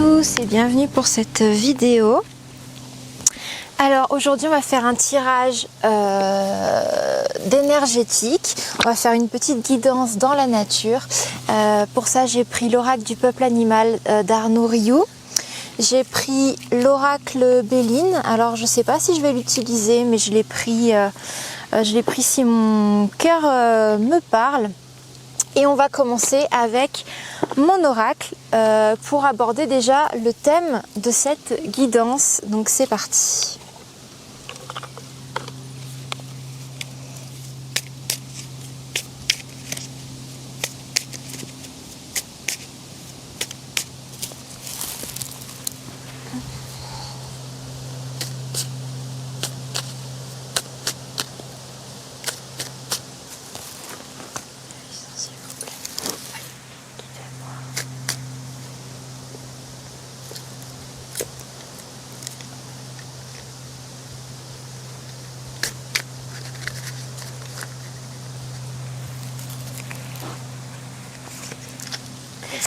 tous et bienvenue pour cette vidéo. Alors aujourd'hui on va faire un tirage d'énergétique. On va faire une petite guidance dans la nature. Pour ça j'ai pris l'oracle du peuple animal d'Arnaud Rioux. J'ai pris l'oracle Béline. Alors je ne sais pas si je vais l'utiliser, mais je l'ai pris si mon cœur me parle. Et on va commencer avec mon oracle pour aborder déjà le thème de cette guidance. Donc c'est parti.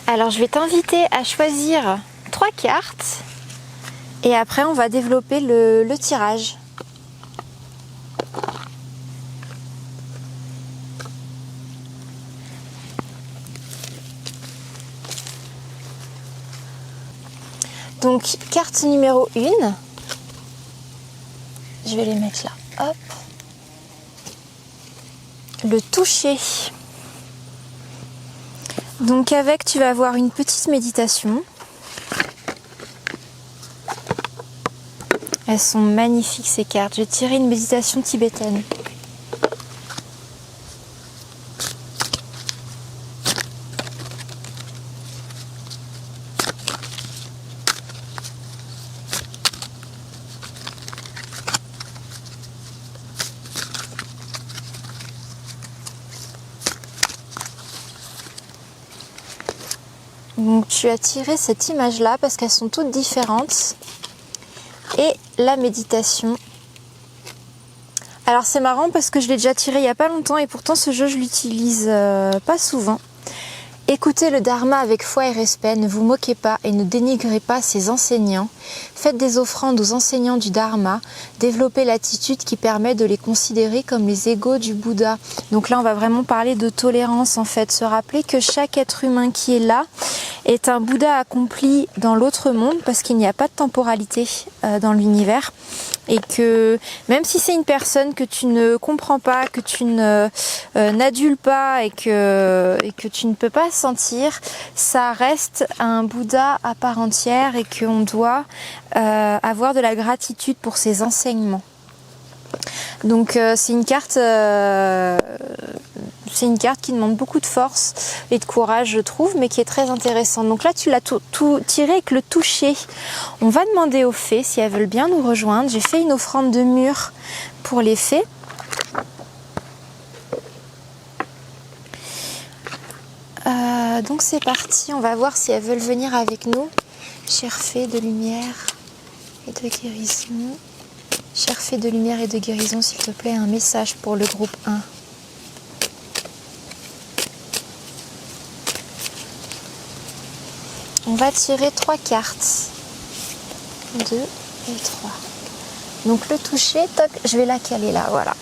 Alors je vais t'inviter à choisir 3 cartes et après on va développer le tirage. Donc carte numéro 1, je vais les mettre là, hop, le toucher. Donc avec, tu vas avoir une petite méditation. Elles sont magnifiques ces cartes. Je vais tirer une méditation tibétaine. Donc tu as tiré cette image-là parce qu'elles sont toutes différentes. Et la méditation. Alors c'est marrant parce que je l'ai déjà tiré il n'y a pas longtemps et pourtant ce jeu je l'utilise pas souvent. Écoutez le Dharma avec foi et respect, ne vous moquez pas et ne dénigrez pas ses enseignants. Faites des offrandes aux enseignants du Dharma, développez l'attitude qui permet de les considérer comme les égaux du Bouddha. Donc là on va vraiment parler de tolérance en fait, se rappeler que chaque être humain qui est là est un Bouddha accompli dans l'autre monde parce qu'il n'y a pas de temporalité dans l'univers et que même si c'est une personne que tu ne comprends pas, que tu n'adules pas et que tu ne peux pas sentir, ça reste un Bouddha à part entière et qu'on doit avoir de la gratitude pour ses enseignements. Donc c'est une carte qui demande beaucoup de force et de courage, je trouve, mais qui est très intéressante. Donc là, tu l'as tout tiré avec le toucher. On va demander aux fées si elles veulent bien nous rejoindre. J'ai fait une offrande de mur pour les fées. Donc c'est parti, on va voir si elles veulent venir avec nous. Chères fées de lumière et de guérison. Chères fées de lumière et de guérison, s'il te plaît, un message pour le groupe 1. On va tirer 3 cartes. 2 et 3. Donc le toucher, toc, je vais la caler là, voilà.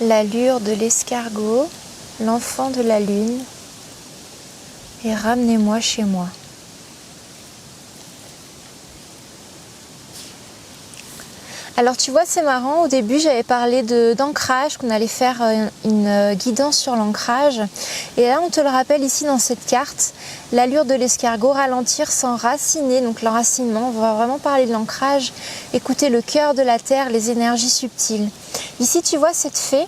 L'allure de l'escargot, l'enfant de la lune, et ramenez-moi chez moi. Alors tu vois, c'est marrant, au début j'avais parlé d'ancrage, qu'on allait faire une guidance sur l'ancrage. Et là on te le rappelle ici dans cette carte, l'allure de l'escargot, ralentir, s'enraciner, donc l'enracinement, on va vraiment parler de l'ancrage, écouter le cœur de la terre, les énergies subtiles. Ici tu vois cette fée,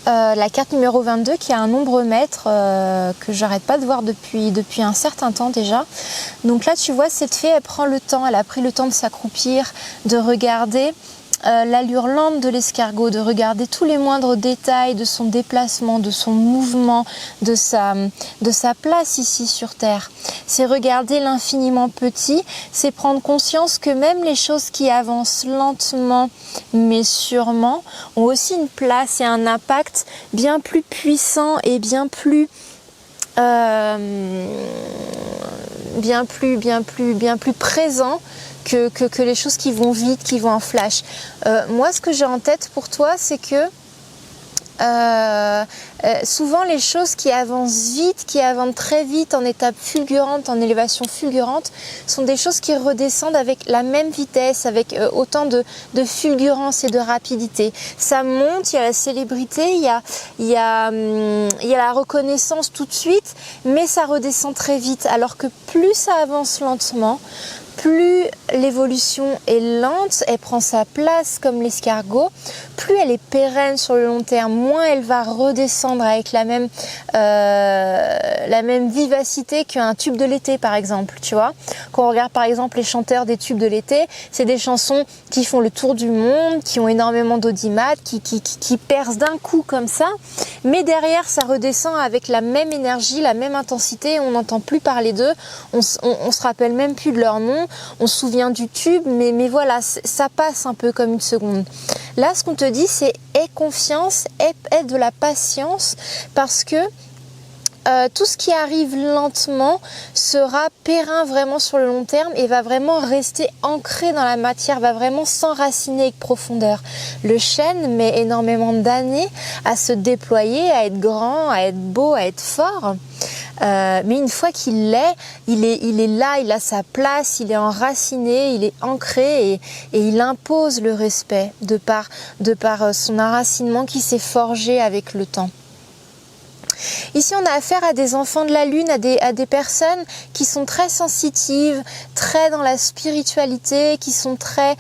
la carte numéro 22 qui a un nombre maître que j'arrête pas de voir depuis un certain temps déjà. Donc là tu vois cette fée, elle prend le temps, elle a pris le temps de s'accroupir, de regarder l'allure lente de l'escargot, de regarder tous les moindres détails de son déplacement, de son mouvement, de sa place ici sur Terre. C'est regarder l'infiniment petit, c'est prendre conscience que même les choses qui avancent lentement mais sûrement ont aussi une place et un impact bien plus puissant et bien plus présent que les choses qui vont vite, qui vont en flash. Moi, ce que j'ai en tête pour toi, c'est que souvent les choses qui avancent vite, qui avancent très vite en étape fulgurante, en élévation fulgurante, sont des choses qui redescendent avec la même vitesse, avec autant de fulgurance et de rapidité. Ça monte, il y a la célébrité, il y a la reconnaissance tout de suite, mais ça redescend très vite. Alors que plus ça avance lentement, plus l'évolution est lente, elle prend sa place comme l'escargot, plus elle est pérenne sur le long terme, moins elle va redescendre avec la même vivacité qu'un tube de l'été par exemple, tu vois. Quand on regarde par exemple les chanteurs des tubes de l'été, c'est des chansons qui font le tour du monde, qui ont énormément d'audimat, qui percent d'un coup comme ça, mais derrière ça redescend avec la même énergie, la même intensité, on n'entend plus parler d'eux, on se rappelle même plus de leur nom, on se souvient du tube, mais voilà, ça passe un peu comme une seconde. Là, ce qu'on te dit, c'est aie confiance, aie de la patience, parce que tout ce qui arrive lentement sera périn vraiment sur le long terme et va vraiment rester ancré dans la matière, va vraiment s'enraciner avec profondeur. Le chêne met énormément d'années à se déployer, à être grand, à être beau, à être fort. Mais une fois qu'il l'est, il est là, il a sa place, il est enraciné, il est ancré et il impose le respect de par son enracinement qui s'est forgé avec le temps. Ici, on a affaire à des enfants de la Lune, à des personnes qui sont très sensitives, très dans la spiritualité, qui sont très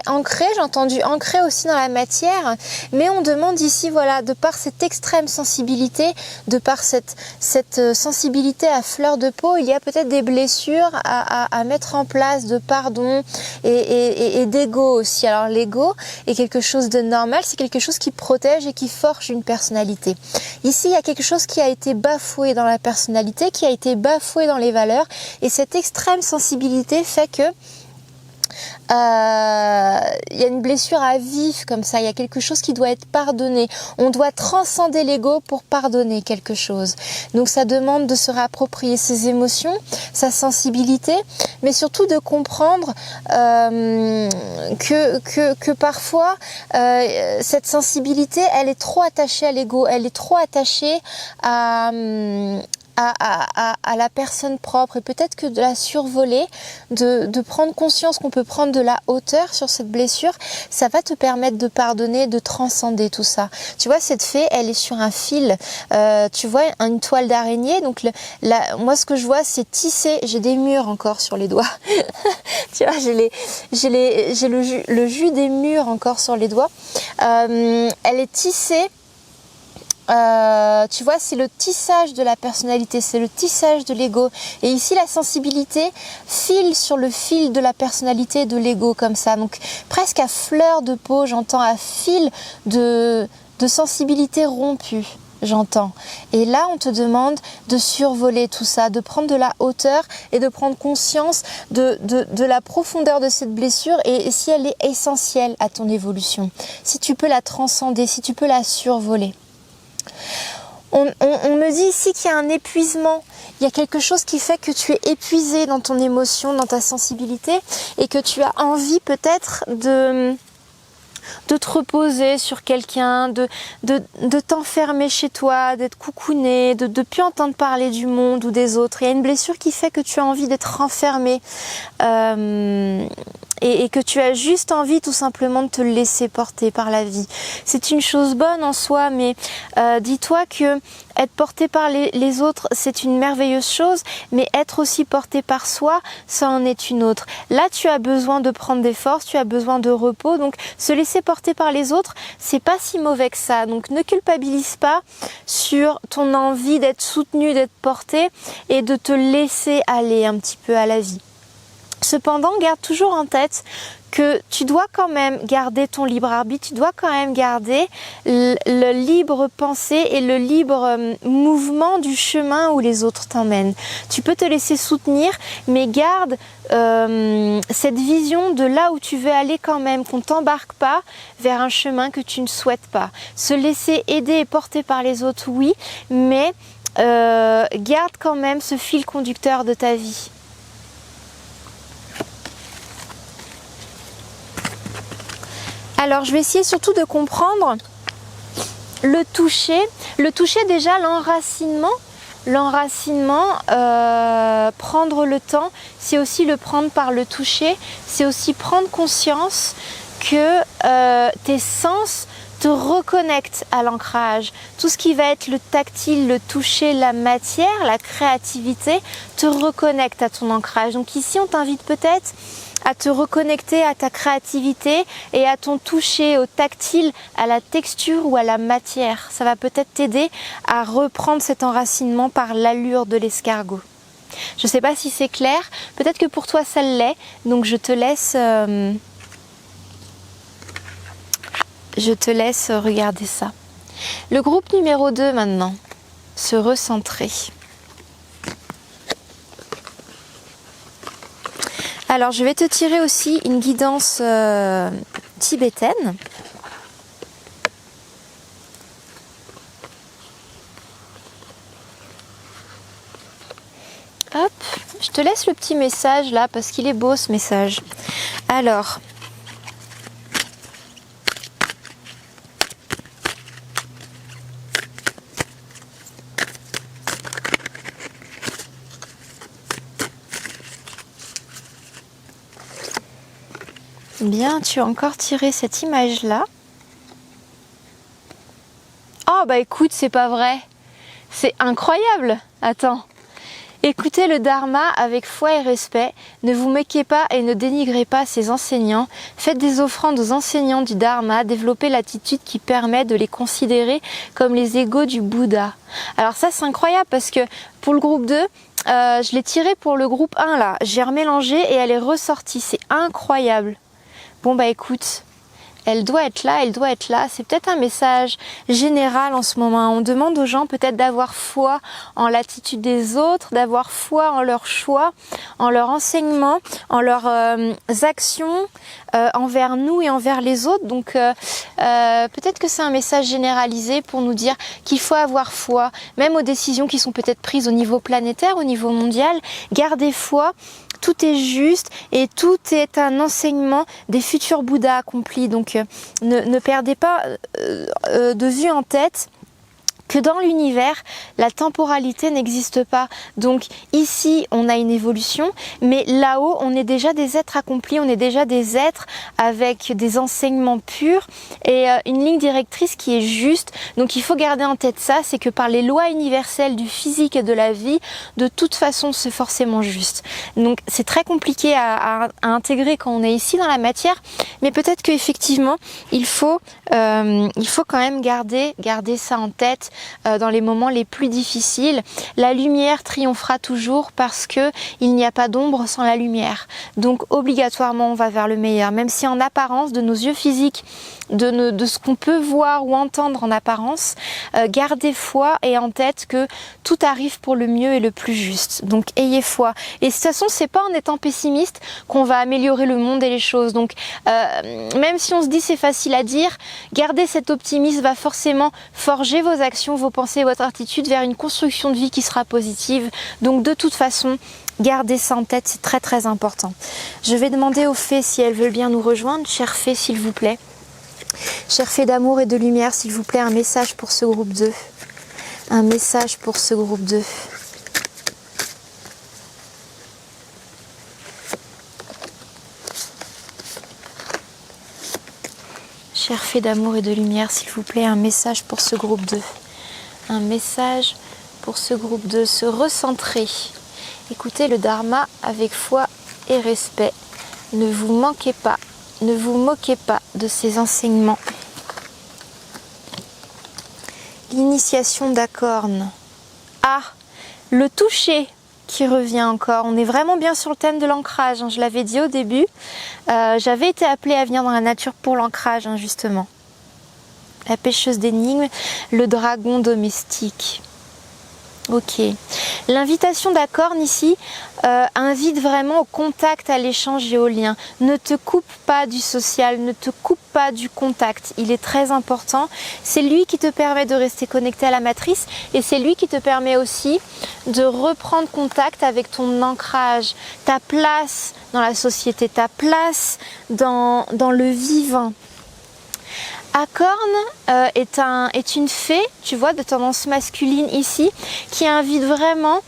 ancrées. J'ai entendu ancrées aussi dans la matière. Mais on demande ici, voilà, de par cette extrême sensibilité, de par cette sensibilité à fleur de peau, il y a peut-être des blessures à mettre en place de pardon et d'ego aussi. Alors l'ego est quelque chose de normal, c'est quelque chose qui protège et qui forge une personnalité. Ici, il y a quelque chose qui a été bafoué dans la personnalité, qui a été bafoué dans les valeurs, et cette extrême sensibilité fait que il y a une blessure à vif comme ça, il y a quelque chose qui doit être pardonné. On doit transcender l'ego pour pardonner quelque chose. Donc ça demande de se réapproprier ses émotions, sa sensibilité, mais surtout de comprendre que parfois cette sensibilité, elle est trop attachée à l'ego, elle est trop attachée à la personne propre, et peut-être que de la survoler, de prendre conscience qu'on peut prendre de la hauteur sur cette blessure, ça va te permettre de pardonner, de transcender tout ça. Tu vois, cette fée, elle est sur un fil, tu vois, une toile d'araignée, donc moi ce que je vois c'est tissé, j'ai des murs encore sur les doigts, tu vois, j'ai le jus des murs encore sur les doigts, elle est tissée. Tu vois, c'est le tissage de la personnalité, c'est le tissage de l'ego. Et ici, la sensibilité file sur le fil de la personnalité, de l'ego, comme ça. Donc, presque à fleur de peau, j'entends, à fil de sensibilité rompue, j'entends. Et là, on te demande de survoler tout ça, de prendre de la hauteur et de prendre conscience de la profondeur de cette blessure et si elle est essentielle à ton évolution. Si tu peux la transcender, si tu peux la survoler. On me dit ici qu'il y a un épuisement, il y a quelque chose qui fait que tu es épuisé dans ton émotion, dans ta sensibilité et que tu as envie peut-être de te reposer sur quelqu'un, de t'enfermer chez toi, d'être coucouné, de ne plus entendre parler du monde ou des autres. Il y a une blessure qui fait que tu as envie d'être enfermé et que tu as juste envie tout simplement de te laisser porter par la vie. C'est une chose bonne en soi, mais dis-toi que être porté par les autres, c'est une merveilleuse chose, mais être aussi porté par soi, ça en est une autre. Là, tu as besoin de prendre des forces, tu as besoin de repos, donc se laisser porter par les autres, c'est pas si mauvais que ça. Donc ne culpabilise pas sur ton envie d'être soutenu, d'être porté et de te laisser aller un petit peu à la vie. Cependant, garde toujours en tête que tu dois quand même garder ton libre arbitre, tu dois quand même garder le libre pensée et le libre mouvement du chemin où les autres t'emmènent. Tu peux te laisser soutenir, mais garde cette vision de là où tu veux aller quand même, qu'on ne t'embarque pas vers un chemin que tu ne souhaites pas. Se laisser aider et porter par les autres, oui, mais garde quand même ce fil conducteur de ta vie. Alors, je vais essayer surtout de comprendre le toucher. Le toucher, déjà, l'enracinement. Prendre le temps, c'est aussi le prendre par le toucher. C'est aussi prendre conscience que tes sens te reconnectent à l'ancrage. Tout ce qui va être le tactile, le toucher, la matière, la créativité, te reconnecte à ton ancrage. Donc ici, on t'invite peut-être à te reconnecter à ta créativité et à ton toucher, au tactile, à la texture ou à la matière. Ça va peut-être t'aider à reprendre cet enracinement par l'allure de l'escargot. Je ne sais pas si c'est clair, peut-être que pour toi ça l'est, donc je te laisse regarder ça. Le groupe numéro 2 maintenant, se recentrer. Alors, je vais te tirer aussi une guidance tibétaine. Hop, je te laisse le petit message là parce qu'il est beau ce message. Alors, bien, tu as encore tiré cette image-là. Oh bah écoute, c'est pas vrai. C'est incroyable. Attends. Écoutez le Dharma avec foi et respect. Ne vous moquez pas et ne dénigrez pas ses enseignants. Faites des offrandes aux enseignants du Dharma. Développez l'attitude qui permet de les considérer comme les égaux du Bouddha. Alors ça, c'est incroyable parce que pour le groupe 2, je l'ai tiré pour le groupe 1 là. J'ai remélangé et elle est ressortie. C'est incroyable. Bon bah écoute, elle doit être là, elle doit être là. C'est peut-être un message général en ce moment. On demande aux gens peut-être d'avoir foi en l'attitude des autres, d'avoir foi en leur choix, en leur enseignement, en leurs actions envers nous et envers les autres. Donc peut-être que c'est un message généralisé pour nous dire qu'il faut avoir foi, même aux décisions qui sont peut-être prises au niveau planétaire, au niveau mondial. Gardez foi. Tout est juste et tout est un enseignement des futurs Bouddhas accomplis. Donc ne perdez pas de vue en tête que dans l'univers, la temporalité n'existe pas. Donc ici, on a une évolution, mais là-haut, on est déjà des êtres accomplis, on est déjà des êtres avec des enseignements purs et une ligne directrice qui est juste. Donc il faut garder en tête ça, c'est que par les lois universelles du physique et de la vie, de toute façon, c'est forcément juste. Donc c'est très compliqué à intégrer quand on est ici dans la matière, mais peut-être qu'effectivement, il faut quand même garder ça en tête dans les moments les plus difficiles. La lumière triomphera toujours parce que il n'y a pas d'ombre sans la lumière. Donc obligatoirement on va vers le meilleur, même si en apparence de nos yeux physiques, de ce qu'on peut voir ou entendre en apparence, gardez foi et en tête que tout arrive pour le mieux et le plus juste. Donc ayez foi. Et de toute façon, c'est pas en étant pessimiste qu'on va améliorer le monde et les choses. Donc même si on se dit c'est facile à dire, garder cet optimisme va forcément forger vos actions, vos pensées, votre attitude vers une construction de vie qui sera positive. Donc de toute façon, gardez ça en tête, c'est très très important. Je vais demander aux fées si elles veulent bien nous rejoindre. Chères fées, s'il vous plaît. Chères fées d'amour et de lumière, s'il vous plaît, un message pour ce groupe 2. Un message pour ce groupe 2. Chères fées d'amour et de lumière, s'il vous plaît, un message pour ce groupe 2. Un message pour ce groupe 2. Se recentrer. Écoutez le Dharma avec foi et respect. Ne vous manquez pas. Ne vous moquez pas de ces enseignements. L'initiation d'Acorn. Ah, le toucher qui revient encore. On est vraiment bien sur le thème de l'ancrage, hein. Je l'avais dit au début. J'avais été appelée à venir dans la nature pour l'ancrage, hein, justement. La pêcheuse d'énigmes, le dragon domestique. Ok. L'invitation d'Acorn ici invite vraiment au contact, à l'échange et au lien. Ne te coupe pas du social, ne te coupe pas du contact. Il est très important. C'est lui qui te permet de rester connecté à la matrice et c'est lui qui te permet aussi de reprendre contact avec ton ancrage, ta place dans la société, ta place dans le vivant. Acorn est une fée, tu vois, de tendance masculine ici, qui invite vraiment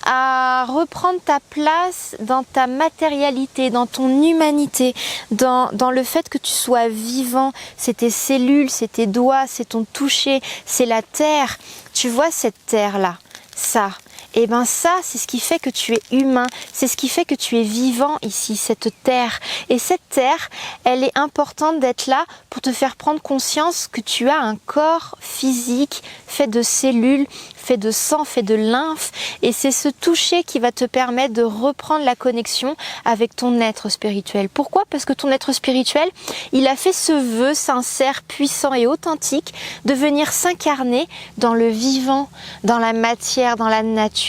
à reprendre ta place dans ta matérialité, dans ton humanité, dans le fait que tu sois vivant. C'est tes cellules, c'est tes doigts, c'est ton toucher, c'est la terre. Tu vois cette terre-là, ça. Et bien ça, c'est ce qui fait que tu es humain, c'est ce qui fait que tu es vivant ici, cette terre. Et cette terre, elle est importante d'être là pour te faire prendre conscience que tu as un corps physique fait de cellules, fait de sang, fait de lymphe. Et c'est ce toucher qui va te permettre de reprendre la connexion avec ton être spirituel. Pourquoi ? Parce que ton être spirituel, il a fait ce vœu sincère, puissant et authentique de venir s'incarner dans le vivant, dans la matière, dans la nature.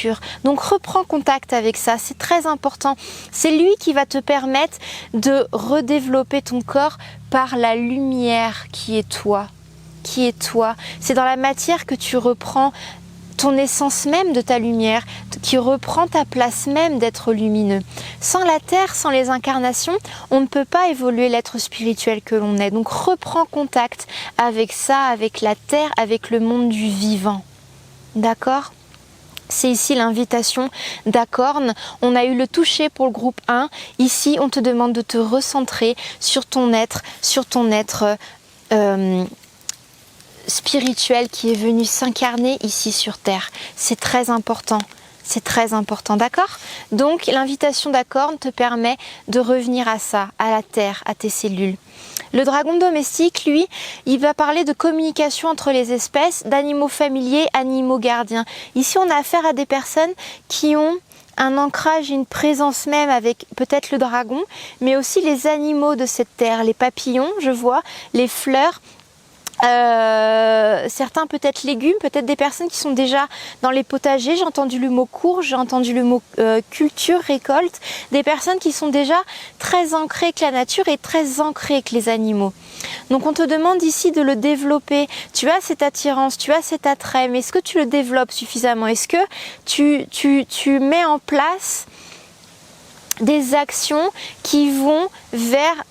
Donc reprends contact avec ça, c'est très important. C'est lui qui va te permettre de redévelopper ton corps par la lumière qui est toi. Qui est toi. C'est dans la matière que tu reprends ton essence même de ta lumière, qui reprend ta place même d'être lumineux. Sans la terre, sans les incarnations, on ne peut pas évoluer l'être spirituel que l'on est. Donc reprends contact avec ça, avec la terre, avec le monde du vivant. D'accord ? C'est ici l'invitation d'Acorn. On a eu le toucher pour le groupe 1. Ici, on te demande de te recentrer sur ton être spirituel qui est venu s'incarner ici sur Terre. C'est très important. C'est très important, d'accord ? Donc, l'invitation d'Acorn te permet de revenir à ça, à la Terre, à tes cellules. Le dragon domestique, lui, il va parler de communication entre les espèces, d'animaux familiers, animaux gardiens. Ici, on a affaire à des personnes qui ont un ancrage, une présence même avec peut-être le dragon, mais aussi les animaux de cette terre, les papillons, je vois, les fleurs, certains peut-être légumes, peut-être des personnes qui sont déjà dans les potagers. J'ai entendu le mot courge, j'ai entendu le mot culture, récolte, des personnes qui sont déjà très ancrées avec la nature et très ancrées avec les animaux. Donc on te demande ici de le développer. Tu as cette attirance, tu as cet attrait, mais est-ce que tu le développes suffisamment? Est-ce que tu mets en place des actions qui vont vers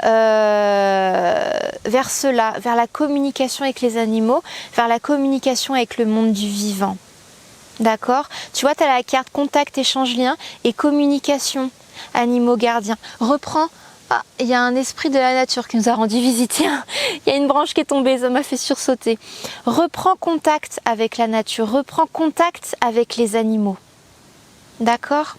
cela, vers la communication avec les animaux, vers la communication avec le monde du vivant. D'accord? Tu vois, tu as la carte contact, échange, lien et communication, animaux gardiens. Reprends. Ah, il y a un esprit de la nature qui nous a rendu visite. Il y a une branche qui est tombée, ça m'a fait sursauter. Reprends contact avec la nature, reprends contact avec les animaux. D'accord ?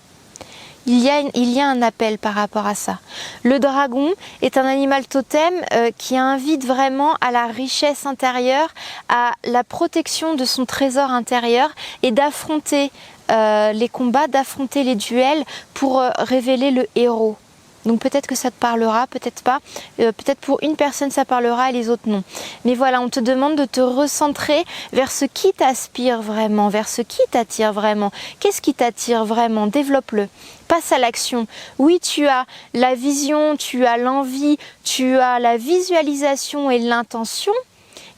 Il y a un appel par rapport à ça. Le dragon est un animal totem qui invite vraiment à la richesse intérieure, à la protection de son trésor intérieur et d'affronter les combats, d'affronter les duels pour révéler le héros. Donc peut-être que ça te parlera, peut-être pas. Peut-être pour une personne ça parlera et les autres non. Mais voilà, on te demande de te recentrer vers ce qui t'aspire vraiment, vers ce qui t'attire vraiment. Qu'est-ce qui t'attire vraiment? Développe-le. Passe à l'action. Oui, tu as la vision, tu as l'envie, tu as la visualisation et l'intention,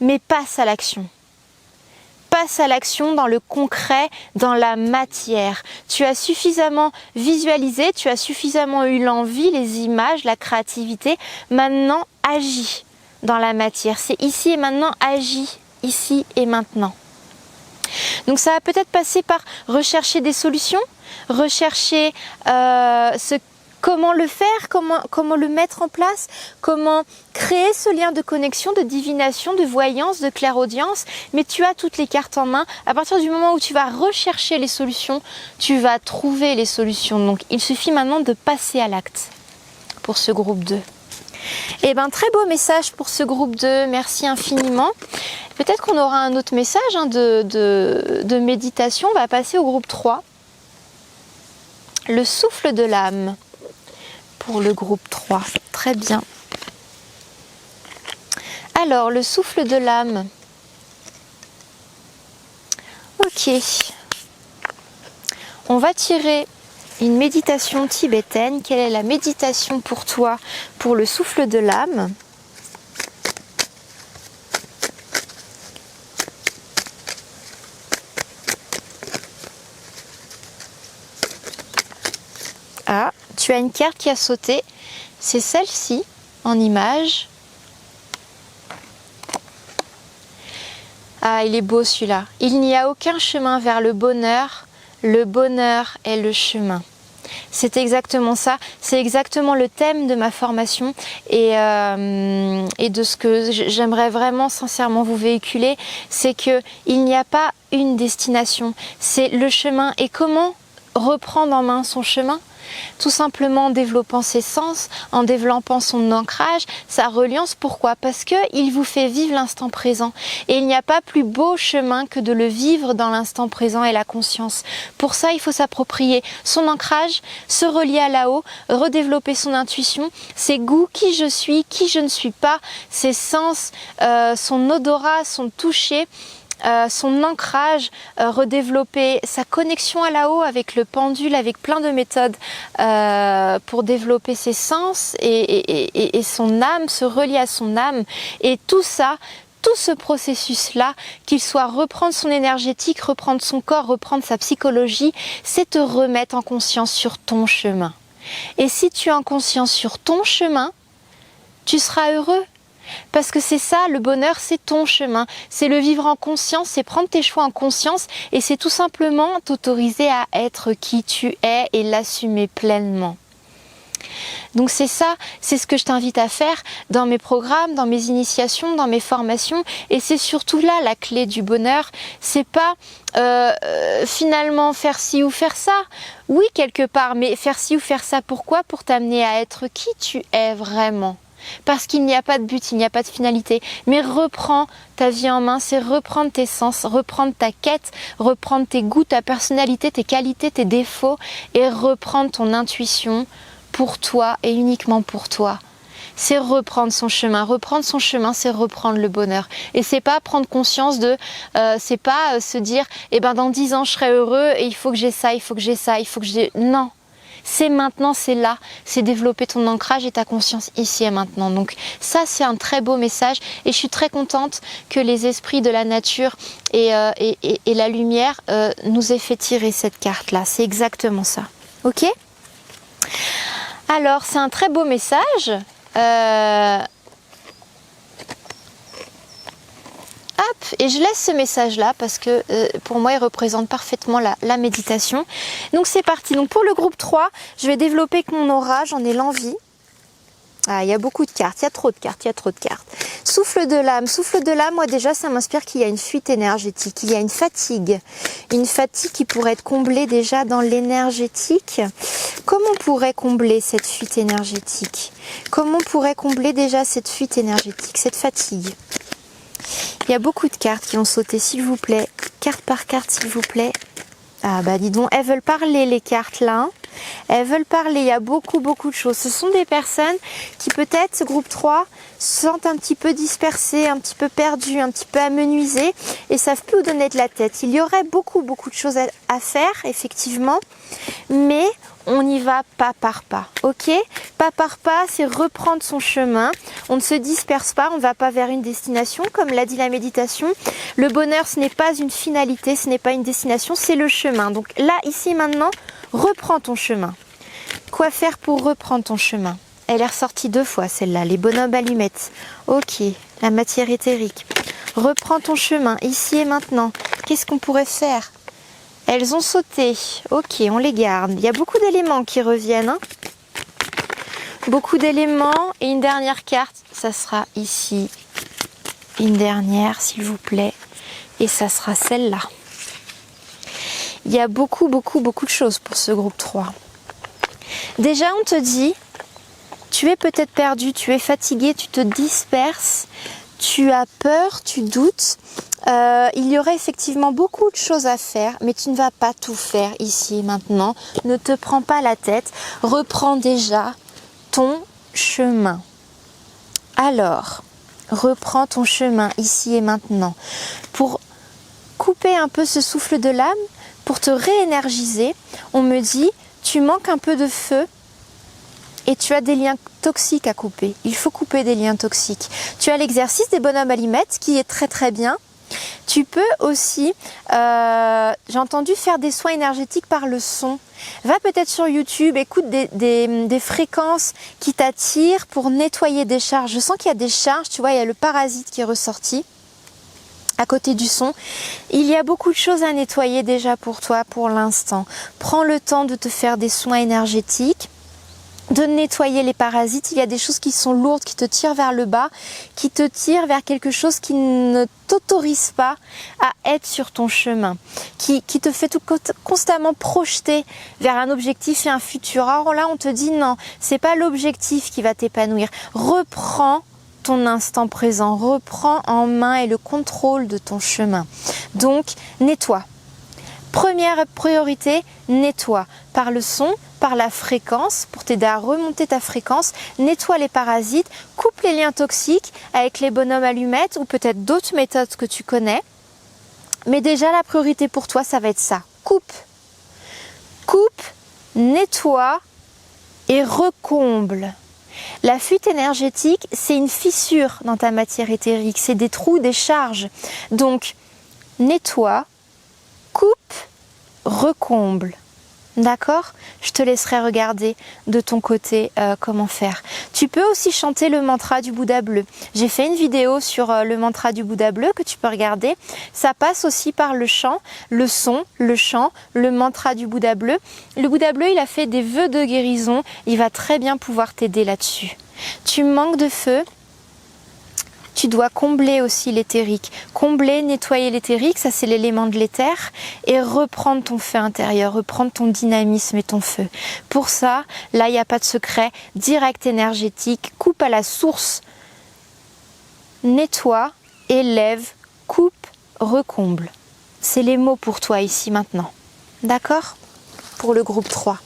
mais passe à l'action. Passe à l'action dans le concret, dans la matière. Tu as suffisamment visualisé, tu as suffisamment eu l'envie, les images, la créativité. Maintenant, agis dans la matière. C'est ici et maintenant, agis ici et maintenant. Donc ça va peut-être passer par rechercher des solutions, rechercher comment le faire, comment le mettre en place, comment créer ce lien de connexion, de divination, de voyance, de clairaudience. Mais tu as toutes les cartes en main. À partir du moment où tu vas rechercher les solutions, tu vas trouver les solutions. Donc il suffit maintenant de passer à l'acte pour ce groupe 2. Et bien très beau message pour ce groupe 2, merci infiniment. Peut-être qu'on aura un autre message de méditation, on va passer au groupe 3. Le souffle de l'âme pour le groupe 3. Très bien. Alors, le souffle de l'âme. Ok. On va tirer une méditation tibétaine. Quelle est la méditation pour toi pour le souffle de l'âme? Ah, tu as une carte qui a sauté. C'est celle-ci en image. Ah, il est beau celui-là. Il n'y a aucun chemin vers le bonheur est le chemin. C'est exactement ça, c'est exactement le thème de ma formation et de ce que j'aimerais vraiment sincèrement vous véhiculer, c'est qu'il n'y a pas une destination, c'est le chemin. Et comment reprendre en main son chemin? Tout simplement en développant ses sens, en développant son ancrage, sa reliance. Pourquoi? Parce qu'il vous fait vivre l'instant présent. Et il n'y a pas plus beau chemin que de le vivre dans l'instant présent et la conscience. Pour ça, il faut s'approprier son ancrage, se relier à là-haut, redévelopper son intuition, ses goûts, qui je suis, qui je ne suis pas, ses sens, son odorat, son toucher, son ancrage, redévelopper sa connexion à là-haut avec le pendule, avec plein de méthodes pour développer ses sens et son âme, se relier à son âme. Et tout ça, tout ce processus-là, qu'il soit reprendre son énergétique, reprendre son corps, reprendre sa psychologie, c'est te remettre en conscience sur ton chemin. Et si tu es en conscience sur ton chemin, tu seras heureux. Parce que c'est ça, le bonheur, c'est ton chemin. C'est le vivre en conscience, c'est prendre tes choix en conscience et c'est tout simplement t'autoriser à être qui tu es et l'assumer pleinement. Donc c'est ça, c'est ce que je t'invite à faire dans mes programmes, dans mes initiations, dans mes formations. Et c'est surtout là la clé du bonheur. C'est pas finalement faire ci ou faire ça. Oui, quelque part, mais faire ci ou faire ça, pourquoi? Pour t'amener à être qui tu es vraiment. Parce qu'il n'y a pas de but, il n'y a pas de finalité. Mais reprends ta vie en main, c'est reprendre tes sens, reprendre ta quête, reprendre tes goûts, ta personnalité, tes qualités, tes défauts et reprendre ton intuition pour toi et uniquement pour toi. C'est reprendre son chemin. Reprendre son chemin, c'est reprendre le bonheur. Et c'est pas prendre conscience de, c'est pas se dire, eh ben dans 10 ans je serai heureux et il faut que j'ai ça, il faut que j'ai ça, il faut que j'ai... Non. C'est maintenant, c'est là, c'est développer ton ancrage et ta conscience ici et maintenant. Donc ça, c'est un très beau message et je suis très contente que les esprits de la nature et la lumière nous aient fait tirer cette carte-là. C'est exactement ça. Ok? Alors, c'est un très beau message. Hop, et je laisse ce message-là parce que pour moi, il représente parfaitement la méditation. Donc c'est parti. Donc pour le groupe 3, je vais développer que mon aura, j'en ai l'envie. Ah, il y a beaucoup de cartes, il y a trop de cartes, il y a trop de cartes. Souffle de l'âme, moi déjà, ça m'inspire qu'il y a une fuite énergétique, il y a une fatigue qui pourrait être comblée déjà dans l'énergétique. Comment on pourrait combler cette fuite énergétique? Comment on pourrait combler déjà cette fuite énergétique, cette fatigue? Il y a beaucoup de cartes qui ont sauté, s'il vous plaît. Carte par carte, s'il vous plaît. Ah bah dis donc, elles veulent parler les cartes là. Hein. Elles veulent parler, il y a beaucoup de choses. Ce sont des personnes qui peut-être, ce groupe 3, se sentent un petit peu dispersées, un petit peu perdues, un petit peu amenuisées et savent plus où donner de la tête. Il y aurait beaucoup de choses à faire, effectivement, mais on y va pas par pas, ok? Pas par pas, c'est reprendre son chemin. On ne se disperse pas, on ne va pas vers une destination, comme l'a dit la méditation. Le bonheur, ce n'est pas une finalité, ce n'est pas une destination, c'est le chemin. Donc là, ici, maintenant, reprends ton chemin. Quoi faire pour reprendre ton chemin? Elle est ressortie 2 fois, celle-là, les bonhommes allumettes. Ok, la matière éthérique. Reprends ton chemin, ici et maintenant. Qu'est-ce qu'on pourrait faire? Elles ont sauté. Ok, on les garde. Il y a beaucoup d'éléments qui reviennent. Hein. Beaucoup d'éléments. Et une dernière carte, ça sera ici. Une dernière, s'il vous plaît. Et ça sera celle-là. Il y a beaucoup de choses pour ce groupe 3. Déjà, on te dit, tu es peut-être perdu, tu es fatigué, tu te disperses, tu as peur, tu doutes. Il y aurait effectivement beaucoup de choses à faire, mais tu ne vas pas tout faire ici et maintenant. Ne te prends pas la tête. Reprends déjà ton chemin. Alors, reprends ton chemin ici et maintenant. Pour couper un peu ce souffle de l'âme, pour te réénergiser, on me dit, tu manques un peu de feu et tu as des liens toxiques à couper. Il faut couper des liens toxiques. Tu as l'exercice des bonhommes allumettes qui est très très bien. Tu peux aussi, j'ai entendu, faire des soins énergétiques par le son. Va peut-être sur YouTube, écoute des fréquences qui t'attirent pour nettoyer des charges. Je sens qu'il y a des charges, tu vois, il y a le parasite qui est ressorti à côté du son. Il y a beaucoup de choses à nettoyer déjà pour toi pour l'instant. Prends le temps de te faire des soins énergétiques, de nettoyer les parasites. Il y a des choses qui sont lourdes, qui te tirent vers le bas, qui te tirent vers quelque chose qui ne t'autorise pas à être sur ton chemin, qui te fait constamment projeter vers un objectif et un futur. Alors là, on te dit non, c'est pas l'objectif qui va t'épanouir. Reprends ton instant présent, reprends en main et le contrôle de ton chemin. Donc, nettoie. Première priorité, nettoie par le son, par la fréquence, pour t'aider à remonter ta fréquence, nettoie les parasites, coupe les liens toxiques avec les bonhommes allumettes ou peut-être d'autres méthodes que tu connais. Mais déjà, la priorité pour toi, ça va être ça. Coupe, nettoie et recomble. La fuite énergétique, c'est une fissure dans ta matière éthérique, c'est des trous, des charges. Donc, nettoie, coupe, recomble. D'accord? Je te laisserai regarder de ton côté comment faire. Tu peux aussi chanter le mantra du Bouddha bleu. J'ai fait une vidéo sur le mantra du Bouddha bleu que tu peux regarder. Ça passe aussi par le chant, le son, le chant, le mantra du Bouddha bleu. Le Bouddha bleu, il a fait des vœux de guérison. Il va très bien pouvoir t'aider là-dessus. Tu manques de feu. Tu dois combler aussi l'éthérique. Combler, nettoyer l'éthérique, ça c'est l'élément de l'éther. Et reprendre ton feu intérieur, reprendre ton dynamisme et ton feu. Pour ça, là il n'y a pas de secret. Direct énergétique, coupe à la source. Nettoie, élève, coupe, recomble. C'est les mots pour toi ici maintenant. D'accord? Pour le groupe 3.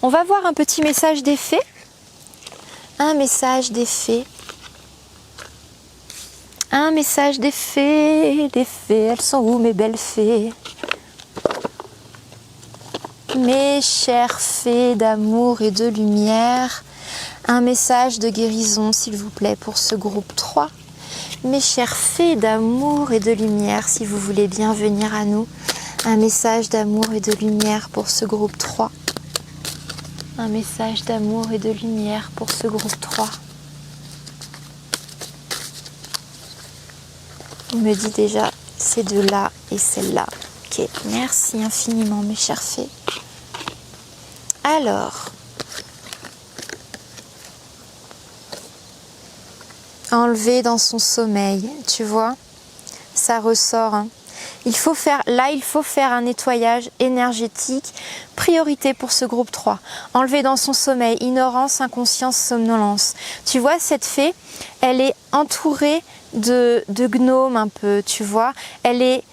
On va voir un petit message des fées. Un message des fées. Un message des fées, elles sont où mes belles fées? Mes chères fées d'amour et de lumière, un message de guérison s'il vous plaît pour ce groupe 3. Mes chères fées d'amour et de lumière, si vous voulez bien venir à nous, un message d'amour et de lumière pour ce groupe 3. Un message d'amour et de lumière pour ce groupe 3. On me dit déjà ces deux-là et celle-là. Ok, merci infiniment mes chères fées. Alors, enlever dans son sommeil, tu vois, ça ressort. Hein. Il faut faire un nettoyage énergétique, priorité pour ce groupe 3. Enlever dans son sommeil, ignorance, inconscience, somnolence. Tu vois, cette fée, elle est entourée de gnomes un peu, tu vois. Elle est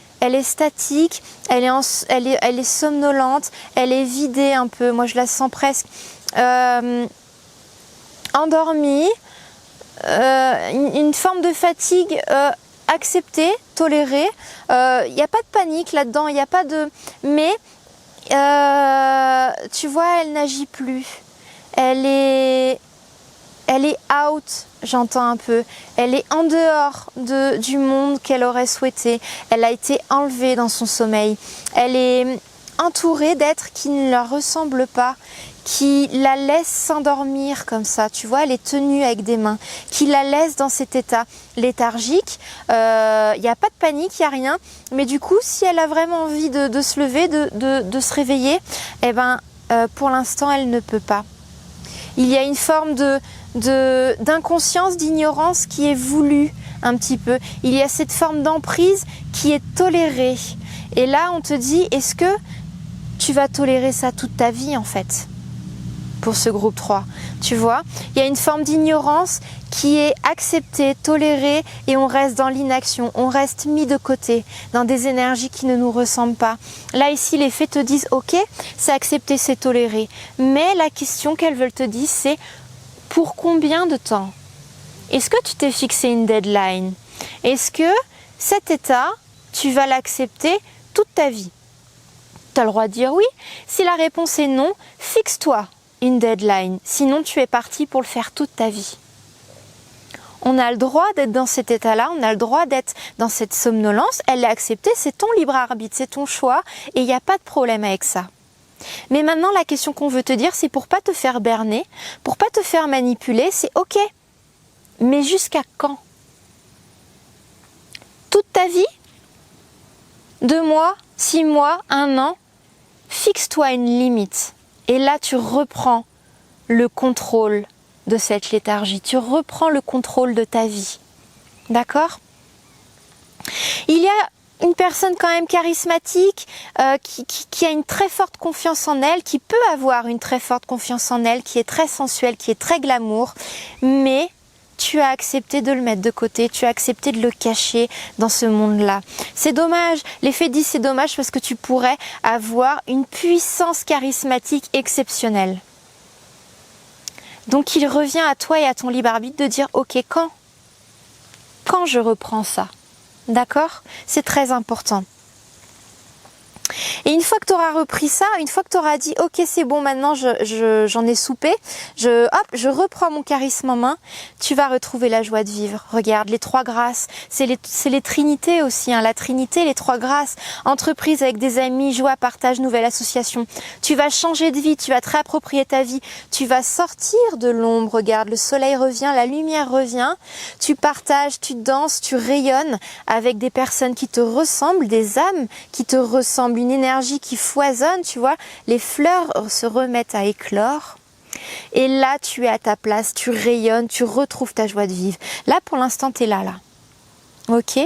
statique, elle est somnolente, elle est vidée un peu. Moi, je la sens presque endormie, une forme de fatigue acceptée, tolérée. Il n'y a pas de panique là-dedans, il n'y a pas de... Mais, tu vois, elle n'agit plus. Elle est out, j'entends un peu. Elle est en dehors du monde qu'elle aurait souhaité. Elle a été enlevée dans son sommeil. Elle est entourée d'êtres qui ne la ressemblent pas, qui la laissent s'endormir comme ça. Tu vois, elle est tenue avec des mains, qui la laissent dans cet état léthargique. Il n'y a pas de panique, il n'y a rien. Mais du coup, si elle a vraiment envie de se lever, de se réveiller, eh ben, pour l'instant, elle ne peut pas. Il y a une forme d'inconscience, d'ignorance qui est voulue un petit peu. Il y a cette forme d'emprise qui est tolérée. Et là, on te dit, est-ce que tu vas tolérer ça toute ta vie en fait? pour ce groupe 3. Tu vois, il y a une forme d'ignorance qui est acceptée, tolérée, et on reste dans l'inaction, on reste mis de côté, dans des énergies qui ne nous ressemblent pas. Là, ici, les fées te disent, ok, c'est accepté, c'est toléré. Mais la question qu'elles veulent te dire, c'est pour combien de temps? Est-ce que tu t'es fixé une deadline? Est-ce que cet état, tu vas l'accepter toute ta vie? Tu as le droit de dire oui. Si la réponse est non, fixe-toi une deadline. Sinon, tu es parti pour le faire toute ta vie. On a le droit d'être dans cet état-là, on a le droit d'être dans cette somnolence. Elle l'a accepté, c'est ton libre arbitre, c'est ton choix et il n'y a pas de problème avec ça. Mais maintenant, la question qu'on veut te dire, c'est pour pas te faire berner, pour pas te faire manipuler, c'est ok. Mais jusqu'à quand? Toute ta vie? 2 mois, 6 mois, 1 an? Fixe-toi une limite. Et là, tu reprends le contrôle de cette léthargie. Tu reprends le contrôle de ta vie. D'accord? Il y a une personne quand même charismatique qui a une très forte confiance en elle, qui peut avoir une très forte confiance en elle, qui est très sensuelle, qui est très glamour, mais tu as accepté de le mettre de côté, tu as accepté de le cacher dans ce monde-là. C'est dommage, l'effet dit c'est dommage parce que tu pourrais avoir une puissance charismatique exceptionnelle. Donc il revient à toi et à ton libre arbitre de dire ok, quand je reprends ça, d'accord? C'est très important. Et une fois que tu auras repris ça, une fois que tu auras dit ok c'est bon maintenant j'en ai soupé, je reprends mon charisme en main, tu vas retrouver la joie de vivre. Regarde, les 3 grâces, c'est les trinités aussi, hein, la trinité, les 3 grâces, entreprise avec des amis, joie, partage, nouvelle association. Tu vas changer de vie, tu vas te réapproprier ta vie, tu vas sortir de l'ombre, regarde, le soleil revient, la lumière revient, tu partages, tu danses, tu rayonnes avec des personnes qui te ressemblent, des âmes qui te ressemblent, une énergie qui foisonne, tu vois, les fleurs se remettent à éclore. Et là, tu es à ta place, tu rayonnes, tu retrouves ta joie de vivre. Là, pour l'instant, tu es là. Ok?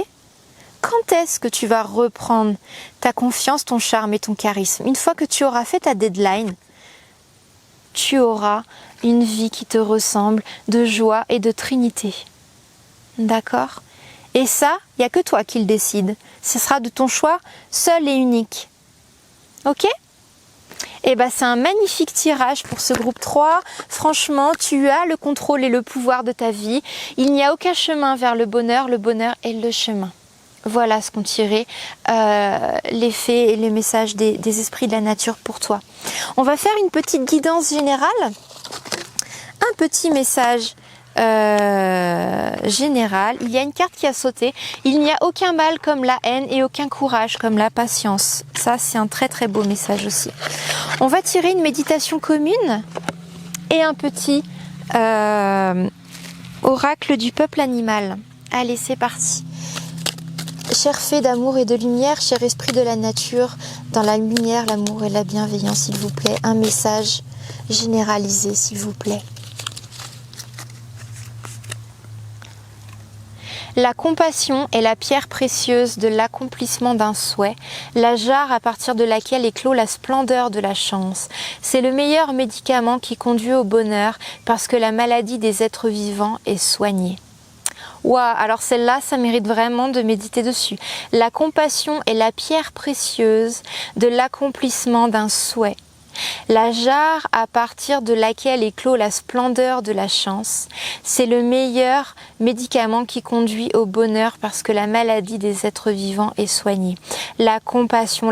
Quand est-ce que tu vas reprendre ta confiance, ton charme et ton charisme? Une fois que tu auras fait ta deadline, tu auras une vie qui te ressemble, de joie et de trinité. D'accord? Et ça, il n'y a que toi qui le décide. Ce sera de ton choix seul et unique. Ok? Et ben c'est un magnifique tirage pour ce groupe 3. Franchement, tu as le contrôle et le pouvoir de ta vie. Il n'y a aucun chemin vers le bonheur est le chemin. Voilà ce qu'ont tiré les fées et les messages des esprits de la nature pour toi. On va faire une petite guidance générale. Un petit message général. Il y a une carte qui a sauté. Il n'y a aucun mal comme la haine et aucun courage comme la patience. Ça, c'est un très très beau message aussi. On va tirer une méditation commune et un petit oracle du peuple animal. Allez, c'est parti. Chère fée d'amour et de lumière, cher esprit de la nature, dans la lumière, l'amour et la bienveillance, s'il vous plaît. Un message généralisé, s'il vous plaît. La compassion est la pierre précieuse de l'accomplissement d'un souhait, la jarre à partir de laquelle éclot la splendeur de la chance. C'est le meilleur médicament qui conduit au bonheur parce que la maladie des êtres vivants est soignée. Waouh, alors celle-là, ça mérite vraiment de méditer dessus. La compassion est la pierre précieuse de l'accomplissement d'un souhait. La jarre à partir de laquelle éclot la splendeur de la chance, c'est le meilleur médicament qui conduit au bonheur parce que la maladie des êtres vivants est soignée. La compassion,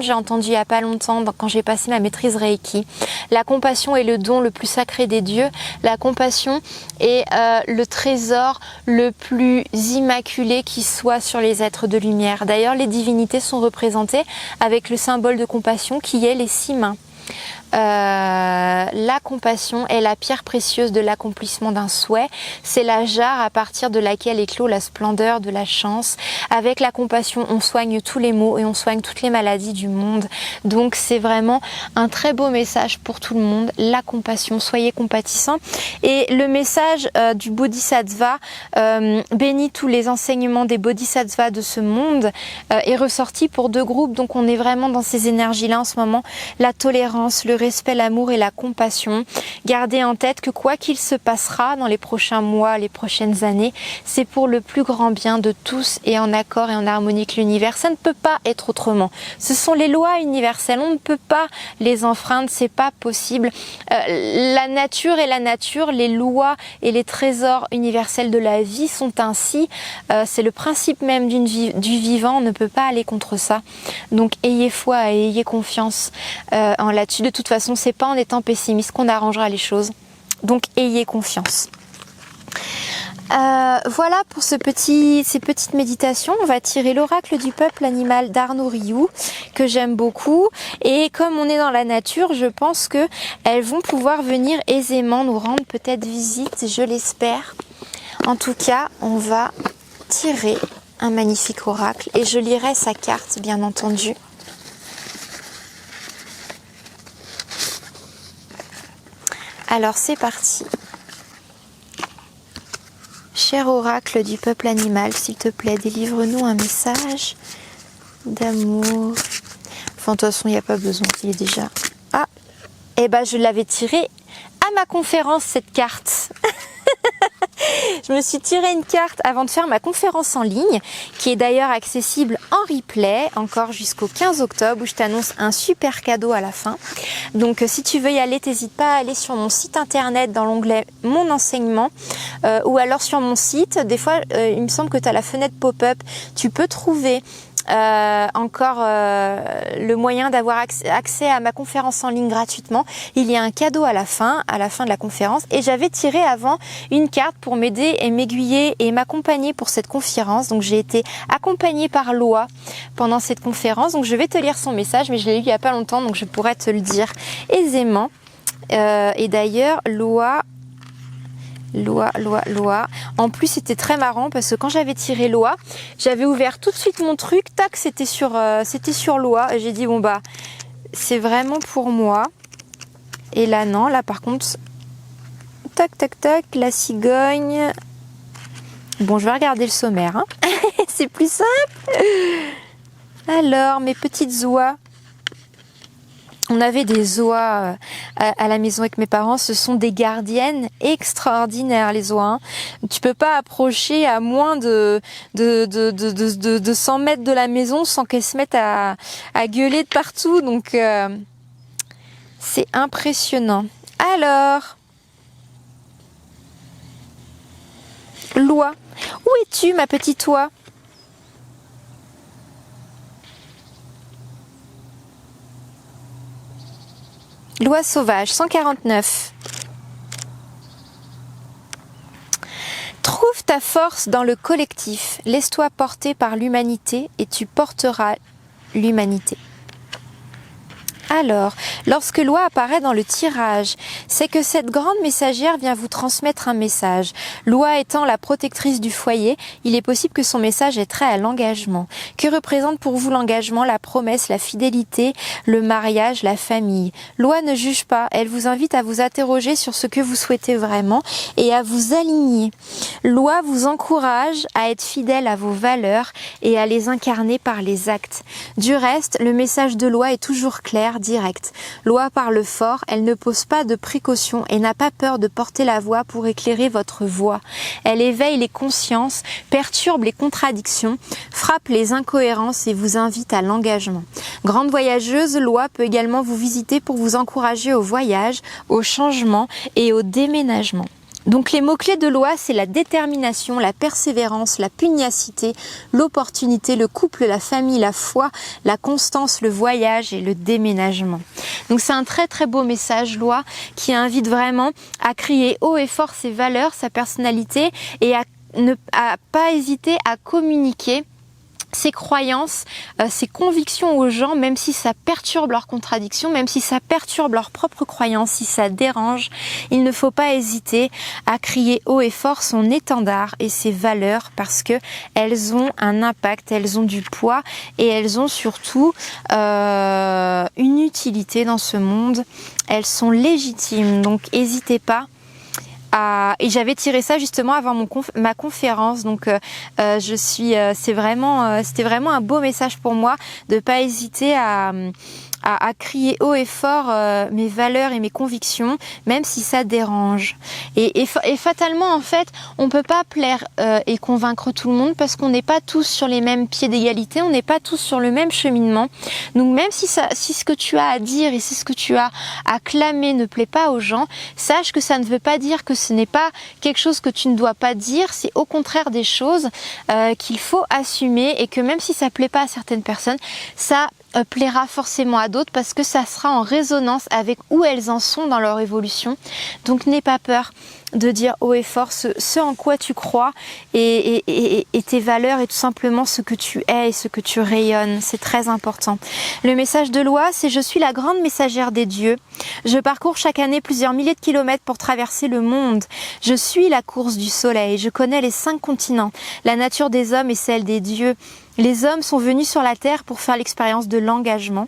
j'ai entendu il n'y a pas longtemps quand j'ai passé ma maîtrise Reiki, la compassion est le don le plus sacré des dieux, la compassion est le trésor le plus immaculé qui soit sur les êtres de lumière. D'ailleurs, les divinités sont représentées avec le symbole de compassion qui est les 6 mains. La compassion est la pierre précieuse de l'accomplissement d'un souhait. C'est la jarre à partir de laquelle éclot la splendeur de la chance. Avec la compassion, on soigne tous les maux et on soigne toutes les maladies du monde. Donc c'est vraiment un très beau message pour tout le monde. La compassion, soyez compatissants. Et le message du Bodhisattva, bénis tous les enseignements des Bodhisattvas de ce monde, est ressorti pour 2 groupes. Donc on est vraiment dans ces énergies-là en ce moment. La tolérance, le respect, l'amour et la compassion. Gardez en tête que quoi qu'il se passera dans les prochains mois, les prochaines années, c'est pour le plus grand bien de tous et en accord et en harmonie avec l'univers. Ça ne peut pas être autrement. Ce sont les lois universelles, on ne peut pas les enfreindre, c'est pas possible. La nature est la nature, les lois et les trésors universels de la vie sont ainsi. C'est le principe même du vivant, on ne peut pas aller contre ça. Donc ayez foi et ayez confiance en là-dessus. De toute façon, c'est pas en étant pessimiste qu'on arrangera les choses. Donc ayez confiance. Voilà pour ces petites méditations. On va tirer l'oracle du peuple animal d'Arnaud Rioux, que j'aime beaucoup. Et comme on est dans la nature, je pense que elles vont pouvoir venir aisément nous rendre peut-être visite, je l'espère. En tout cas, on va tirer un magnifique oracle et je lirai sa carte, bien entendu. Alors c'est parti. Cher oracle du peuple animal, s'il te plaît, délivre-nous un message d'amour. Enfin, de toute façon, il n'y a pas besoin, il est déjà... Ah, eh ben, je l'avais tiré à ma conférence, cette carte. Je me suis tiré une carte avant de faire ma conférence en ligne, qui est d'ailleurs accessible en replay, encore jusqu'au 15 octobre, où je t'annonce un super cadeau à la fin. Donc si tu veux y aller, n'hésite pas à aller sur mon site internet dans l'onglet Mon enseignement, ou alors sur mon site. Des fois, il me semble que tu as la fenêtre pop-up, tu peux trouver encore le moyen d'avoir accès à ma conférence en ligne gratuitement. Il y a un cadeau à la fin de la conférence, et j'avais tiré avant une carte pour m'aider et m'aiguiller et m'accompagner pour cette conférence. Donc j'ai été accompagnée par Loa pendant cette conférence, donc je vais te lire son message, mais je l'ai lu il n'y a pas longtemps, donc je pourrais te le dire aisément. Et d'ailleurs Loa. En plus, c'était très marrant parce que quand j'avais tiré Loa, j'avais ouvert tout de suite mon truc. Tac, c'était sur Loa. Et j'ai dit, bon bah, c'est vraiment pour moi. Et là, non. Là, par contre, tac, la cigogne. Bon, je vais regarder le sommaire. Hein. C'est plus simple. Alors, mes petites oies. On avait des oies à la maison avec mes parents. Ce sont des gardiennes extraordinaires, les oies. Hein. Tu peux pas approcher à moins de 100 mètres de la maison sans qu'elles se mettent à gueuler de partout. Donc, c'est impressionnant. Alors, Loa, où es-tu, ma petite oie ? Loi sauvage, 149. Trouve ta force dans le collectif. Laisse-toi porter par l'humanité et tu porteras l'humanité. Alors, lorsque Loi apparaît dans le tirage, c'est que cette grande messagère vient vous transmettre un message. Loi étant la protectrice du foyer, il est possible que son message ait trait à l'engagement. Que représente pour vous l'engagement, la promesse, la fidélité, le mariage, la famille? Loi ne juge pas, elle vous invite à vous interroger sur ce que vous souhaitez vraiment et à vous aligner. Loi vous encourage à être fidèle à vos valeurs et à les incarner par les actes. Du reste, le message de Loi est toujours clair, direct. Loi parle fort, elle ne pose pas de précautions et n'a pas peur de porter la voix pour éclairer votre voix. Elle éveille les consciences, perturbe les contradictions, frappe les incohérences et vous invite à l'engagement. Grande voyageuse, Loi peut également vous visiter pour vous encourager au voyage, au changement et au déménagement. Donc les mots-clés de Loi, c'est la détermination, la persévérance, la pugnacité, l'opportunité, le couple, la famille, la foi, la constance, le voyage et le déménagement. Donc c'est un très très beau message, Loi, qui invite vraiment à crier haut et fort ses valeurs, sa personnalité et à ne pas hésiter à communiquer ses croyances, ses convictions aux gens, même si ça perturbe leurs contradictions, même si ça perturbe leurs propres croyances, si ça dérange, il ne faut pas hésiter à crier haut et fort son étendard et ses valeurs parce que elles ont un impact, elles ont du poids et elles ont surtout une utilité dans ce monde. Elles sont légitimes, donc n'hésitez pas. Et j'avais tiré ça justement avant ma conférence, donc c'était vraiment un beau message pour moi de pas hésiter à à crier haut et fort mes valeurs et mes convictions, même si ça dérange. Et fatalement, en fait, on peut pas plaire et convaincre tout le monde parce qu'on n'est pas tous sur les mêmes pieds d'égalité, on n'est pas tous sur le même cheminement. Donc même si ce que tu as à dire et si ce que tu as à clamer ne plaît pas aux gens, sache que ça ne veut pas dire que ce n'est pas quelque chose que tu ne dois pas dire, c'est au contraire des choses qu'il faut assumer et que même si ça plaît pas à certaines personnes, ça plaira forcément à d'autres parce que ça sera en résonance avec où elles en sont dans leur évolution. Donc n'aie pas peur de dire haut et fort ce en quoi tu crois et tes valeurs et tout simplement ce que tu es et ce que tu rayonnes. C'est très important. Le message de Loi, c'est: je suis la grande messagère des dieux. Je parcours chaque année plusieurs milliers de kilomètres pour traverser le monde. Je suis la course du soleil. Je connais les 5 continents, la nature des hommes et celle des dieux. Les hommes sont venus sur la terre pour faire l'expérience de l'engagement,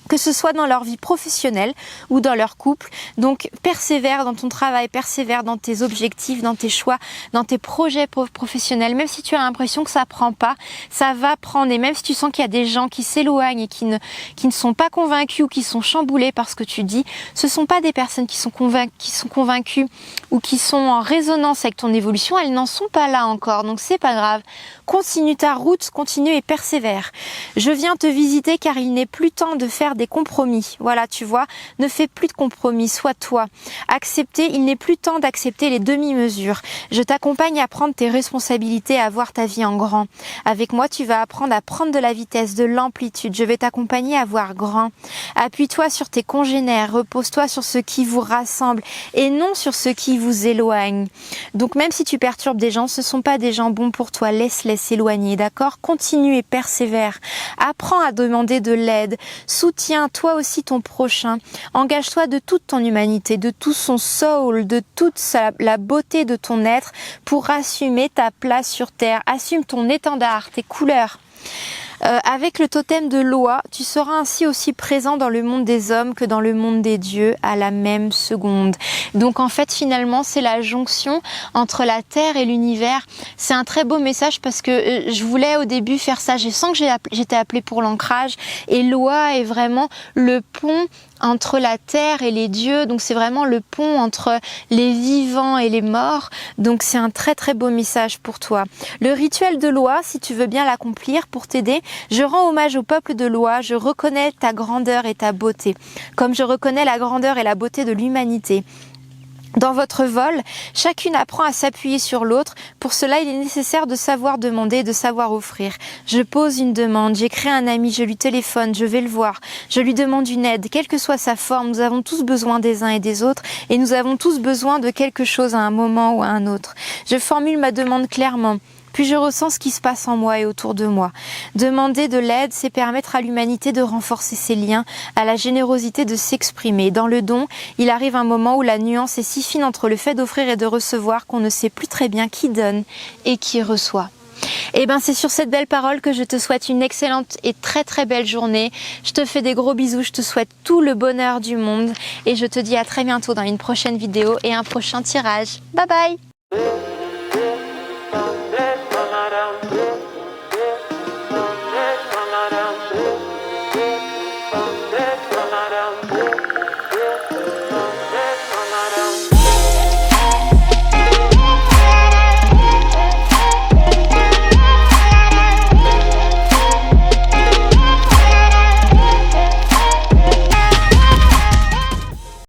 que ce soit dans leur vie professionnelle ou dans leur couple. Donc persévère dans ton travail, persévère dans tes objectifs, dans tes choix, dans tes projets professionnels. Même si tu as l'impression que ça prend pas, ça va prendre. Et même si tu sens qu'il y a des gens qui s'éloignent et qui ne sont pas convaincus ou qui sont chamboulés par ce que tu dis, ce sont pas des personnes qui sont convaincues ou qui sont en résonance avec ton évolution. Elles n'en sont pas là encore, donc c'est pas grave. Continue ta route, continue et persévère. Je viens te visiter car il n'est plus temps de faire des compromis. Voilà, tu vois, ne fais plus de compromis, sois toi. Accepter, il n'est plus temps d'accepter les demi-mesures. Je t'accompagne à prendre tes responsabilités, à voir ta vie en grand. Avec moi, tu vas apprendre à prendre de la vitesse, de l'amplitude. Je vais t'accompagner à voir grand. Appuie-toi sur tes congénères, repose-toi sur ce qui vous rassemble et non sur ce qui vous éloigne. Donc même si tu perturbes des gens, ce ne sont pas des gens bons pour toi. Laisse-les s'éloigner, d'accord? Continue et persévère. Apprends à demander de l'aide. Soutiens toi aussi ton prochain. Engage-toi de toute ton humanité, de tout son soul, de toute la beauté de ton être pour assumer ta place sur terre. Assume ton étendard, tes couleurs. Avec le totem de Loi, tu seras ainsi aussi présent dans le monde des hommes que dans le monde des dieux à la même seconde. Donc en fait finalement c'est la jonction entre la terre et l'univers. C'est un très beau message parce que je voulais au début faire ça. Je sens que j'étais appelée pour l'ancrage et Loi est vraiment le pont entre la terre et les dieux, donc c'est vraiment le pont entre les vivants et les morts, donc c'est un très très beau message pour toi. Le rituel de Loi, si tu veux bien l'accomplir pour t'aider, je rends hommage au peuple de Loi, je reconnais ta grandeur et ta beauté, comme je reconnais la grandeur et la beauté de l'humanité. Dans votre vol, chacune apprend à s'appuyer sur l'autre. Pour cela, il est nécessaire de savoir demander et de savoir offrir. Je pose une demande, j'écris à un ami, je lui téléphone, je vais le voir, je lui demande une aide. Quelle que soit sa forme, nous avons tous besoin des uns et des autres et nous avons tous besoin de quelque chose à un moment ou à un autre. Je formule ma demande clairement. Puis je ressens ce qui se passe en moi et autour de moi. Demander de l'aide, c'est permettre à l'humanité de renforcer ses liens, à la générosité de s'exprimer. Dans le don, il arrive un moment où la nuance est si fine entre le fait d'offrir et de recevoir qu'on ne sait plus très bien qui donne et qui reçoit. Et ben c'est sur cette belle parole que je te souhaite une excellente et très très belle journée. Je te fais des gros bisous, je te souhaite tout le bonheur du monde et je te dis à très bientôt dans une prochaine vidéo et un prochain tirage. Bye bye!